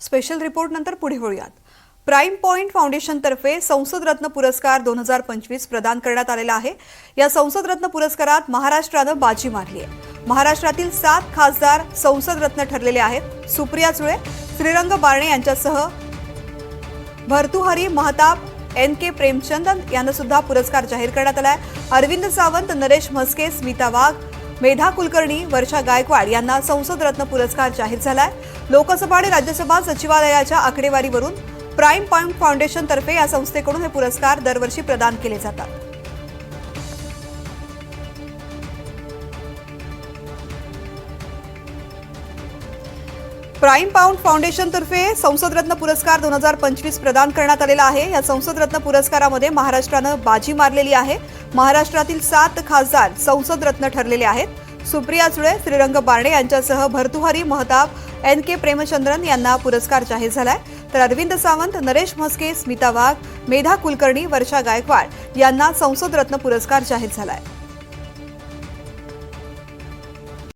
Special report नंतर पुढे वळूयात। प्राइम पॉइंट फाउंडेशन तर्फे संसद रत्न पुरस्कार 2025 प्रदान करण्यात आलेला आहे। या संसद रत्न पुरस्कारात महाराष्ट्रानं बाजी मारली आहे। महाराष्ट्रातील 7 खासदार संसद रत्न ठरलेले आहेत। सुप्रिया सुळे, श्रीरंग बारणे यांच्यासह भर्तृहरी महताब, NK प्रेमचंदन यांना सुद्धा पुरस्कार जाहीर करण्यात आला आहे। अरविंद सावंत, नरेश म्हस्के, स्मिता वाघ, मेधा कुलकर्णी, वर्षा गायकवाड यांना संसद रत्न पुरस्कार जाहीर झालाय। लोकसभा आणि राज्यसभा सचिवालयाच्या आकडेवारीवरून प्राइम पॉइंट फाउंडेशन तर्फे या संस्थेकडून हे पुरस्कार दरवर्षी प्रदान केले जातात। प्राइम पॉइंट फाउंडेशन तर्फे संसद रत्न पुरस्कार 2025 प्रदान करण्यात आलेला आहे। या संसद रत्न पुरस्कारामध्ये महाराष्ट्रानं बाजी मारलेली आहे। महाराष्ट्रातील 7 खासदार संसद रत्न ठरलेले आहेत। सुप्रिया सुळे, श्रीरंग बारणे यांच्यासह भर्तृहरी महताब, NK प्रेमचंद्रन यांना पुरस्कार जाहीर झालाय। तर अरविंद सावंत, नरेश म्हस्के, स्मिता वाघ, मेधा कुलकर्णी, वर्षा गायकवाड यांना संसद रत्न पुरस्कार जाहीर झालाय।